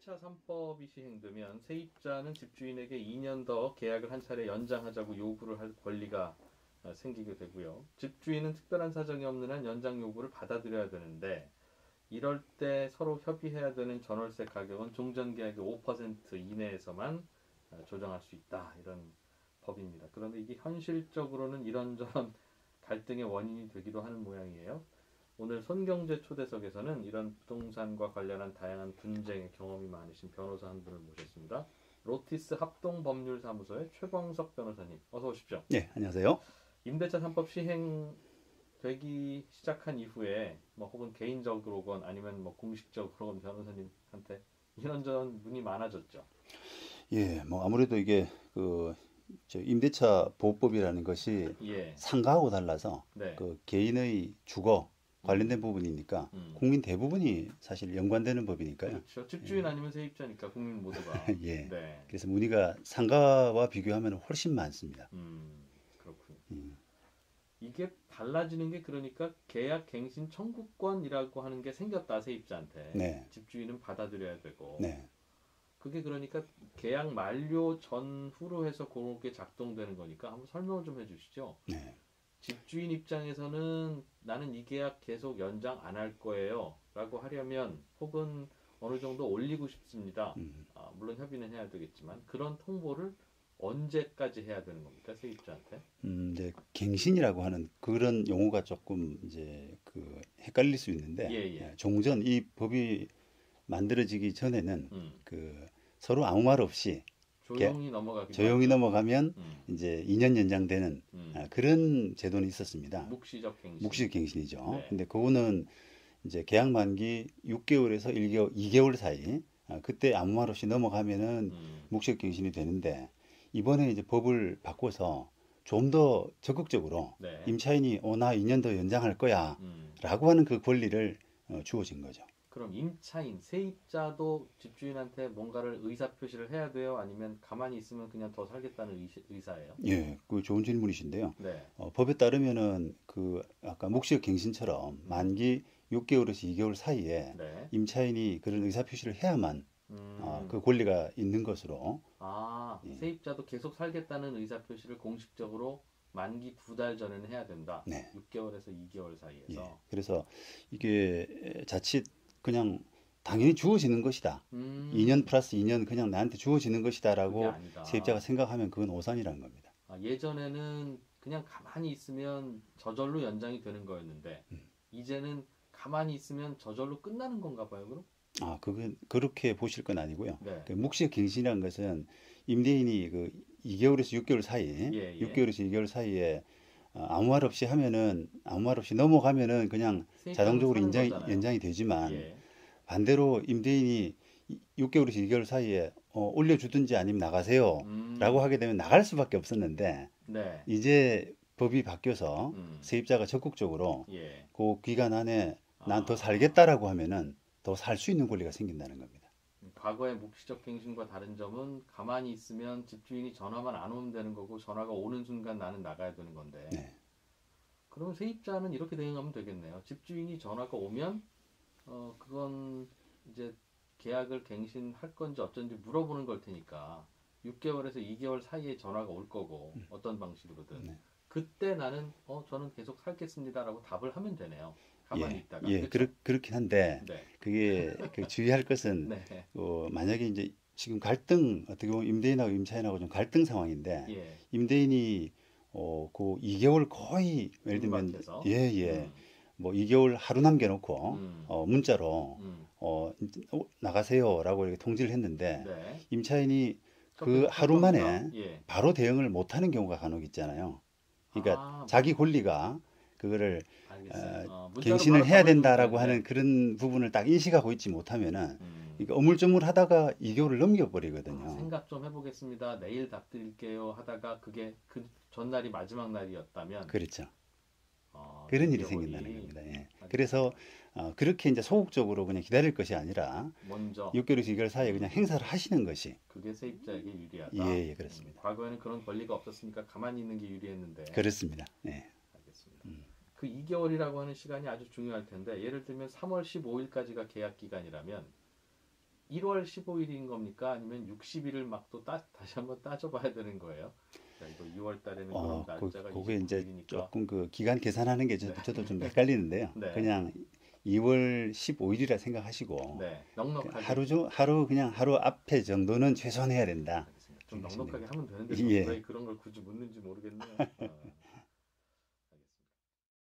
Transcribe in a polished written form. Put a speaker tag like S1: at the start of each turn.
S1: 임대차 3법이 시행되면 세입자는 집주인에게 2년 더 계약을 한 차례 연장하자고 요구를 할 권리가 생기게 되고요. 집주인은 특별한 사정이 없는 한 연장 요구를 받아들여야 되는데 이럴 때 서로 협의해야 되는 전월세 가격은 종전계약의 5% 이내에서만 조정할 수 있다. 이런 법입니다. 그런데 이게 현실적으로는 이런저런 갈등의 원인이 되기도 하는 모양이에요. 오늘 손경제 초대석에서는 이런 부동산과 관련한 다양한 분쟁의 경험이 많으신 변호사 한 분을 모셨습니다. 로티스 합동법률사무소의 최광석 변호사님, 어서 오십시오.
S2: 네, 안녕하세요.
S1: 임대차 3법 시행되기 시작한 이후에 혹은 개인적으로건 아니면 공식적으로건 변호사님한테 이런저런 문의 많아졌죠.
S2: 예, 아무래도 이게 저 임대차 보호법이라는 것이 상가하고 달라서
S1: 네.
S2: 개인의 주거 관련된 부분이니까 국민 대부분이 사실 연관되는 법이니까요.
S1: 그렇죠. 집주인 아니면 세입자니까 국민 모두가.
S2: 예.
S1: 네.
S2: 그래서 문의가 상가와 비교하면 훨씬 많습니다.
S1: 그렇군요. 이게 달라지는 게 그러니까 계약 갱신 청구권이라고 하는 게 생겼다, 세입자한테.
S2: 네.
S1: 집주인은 받아들여야 되고.
S2: 네.
S1: 그게 그러니까 계약 만료 전후로 해서 그렇게 작동되는 거니까 한번 설명을 좀 해주시죠.
S2: 네.
S1: 집주인 입장에서는 나는 이 계약 계속 연장 안 할 거예요 라고 하려면 혹은 어느 정도 올리고 싶습니다. 물론 협의는 해야 되겠지만 그런 통보를 언제까지 해야 되는 겁니까, 세입자한테?
S2: 이제 갱신이라고 하는 그런 용어가 조금 이제 헷갈릴 수 있는데 종전 이 법이 만들어지기 전에는 서로 아무 말 없이
S1: 조용히
S2: 넘어가면 이제 2년 연장되는 그런 제도는 있었습니다.
S1: 묵시적
S2: 갱신이죠.
S1: 네.
S2: 근데 그거는 이제 계약 만기 6개월에서 2개월 사이 그때 아무 말 없이 넘어가면은 묵시적 갱신이 되는데 이번에 이제 법을 바꿔서 좀 더 적극적으로 임차인이 나 2년 더 연장할 거야 라고 하는 그 권리를 주어진 거죠.
S1: 그럼 임차인, 세입자도 집주인한테 뭔가를 의사표시를 해야 돼요? 아니면 가만히 있으면 그냥 더 살겠다는 의사예요?
S2: 예, 그 좋은 질문이신데요.
S1: 네.
S2: 법에 따르면은 아까 묵시적 갱신처럼 만기 6개월에서 2개월 사이에 임차인이 그런 의사표시를 해야만 그 권리가 있는 것으로.
S1: 세입자도 계속 살겠다는 의사표시를 공식적으로 만기 2달 전에는 해야 된다.
S2: 네.
S1: 6개월에서 2개월 사이에서.
S2: 예, 그래서 이게 자칫 그냥 당연히 주어지는 것이다. 2년 플러스 2년 그냥 나한테 주어지는 것이다라고 세입자가 생각하면 그건 오산이라는 겁니다.
S1: 예전에는 그냥 가만히 있으면 저절로 연장이 되는 거였는데 이제는 가만히 있으면 저절로 끝나는 건가 봐요, 그럼?
S2: 그건 그렇게 보실 건 아니고요.
S1: 네.
S2: 묵시적 갱신이라는 것은 임대인이 2개월에서 6개월 사이, 6개월에서 2개월 사이에 아무 말 없이 넘어가면은 그냥 자동적으로 연장이 되지만 반대로 임대인이 6개월에서 2개월 사이에 올려주든지 아니면 나가세요 라고 하게 되면 나갈 수밖에 없었는데 이제 법이 바뀌어서 세입자가 적극적으로 그 기간 안에 난 더 살겠다라고 하면은 더 살 수 있는 권리가 생긴다는 겁니다.
S1: 과거의 묵시적 갱신과 다른 점은 가만히 있으면 집주인이 전화만 안 오면 되는 거고 전화가 오는 순간 나는 나가야 되는 건데 그러면 세입자는 이렇게 대응하면 되겠네요. 집주인이 전화가 오면 그건 이제 계약을 갱신할 건지 어쩐지 물어보는 걸 테니까 6개월에서 2개월 사이에 전화가 올 거고 어떤 방식으로든 그때 나는 저는 계속 살겠습니다라고 답을 하면 되네요. 가만히 있다가.
S2: 그렇긴 한데 그게 주의할 것은 만약에 이제 지금 어떻게 보면 임대인하고 임차인하고 좀 갈등 상황인데 임대인이 그 2개월 거의 예를 들면 뭐 2개월 하루 남겨놓고 문자로 나가세요라고 이렇게 통지를 했는데 임차인이 그 하루 만에 바로 대응을 못하는 경우가 간혹 있잖아요. 그러니까 자기 권리가 그거를 갱신을 해야 된다라고 하는 그런 부분을 딱 인식하고 있지 못하면은 어물쩡물하다가 2개월을 넘겨버리거든요.
S1: 생각 좀 해보겠습니다. 내일 답 드릴게요 하다가 그게 그 전날이 마지막 날이었다면
S2: 그렇죠. 그런 일이 생긴다는 겁니다. 그래서 그렇게 이제 소극적으로 그냥 기다릴 것이 아니라
S1: 먼저
S2: 6개월에서 2개월 사이에 그냥 행사를 하시는 것이
S1: 그게 세입자에게 유리하다.
S2: 예, 그렇습니다.
S1: 과거에는 그런 권리가 없었으니까 가만히 있는 게 유리했는데.
S2: 그렇습니다.
S1: 알겠습니다. 그 2개월이라고 하는 시간이 아주 중요할 텐데 예를 들면 3월 15일까지가 계약 기간이라면 1월 15일인 겁니까? 아니면 60일을 막 또 다시 한번 따져봐야 되는 거예요? 자, 이거 2월 달에는 그럼 날짜가
S2: 그게 이제
S1: 29일이니까.
S2: 조금 그 기간 계산하는 게
S1: 네.
S2: 저도 좀 헷갈리는데요.
S1: 네.
S2: 그냥 2월 15일이라 생각하시고
S1: 네, 넉넉하게.
S2: 하루 앞에 정도는 최소한 해야 된다.
S1: 알겠습니다. 좀 넉넉하게 하면 되는데
S2: 예.
S1: 왜 그런 걸 굳이 묻는지 모르겠네요.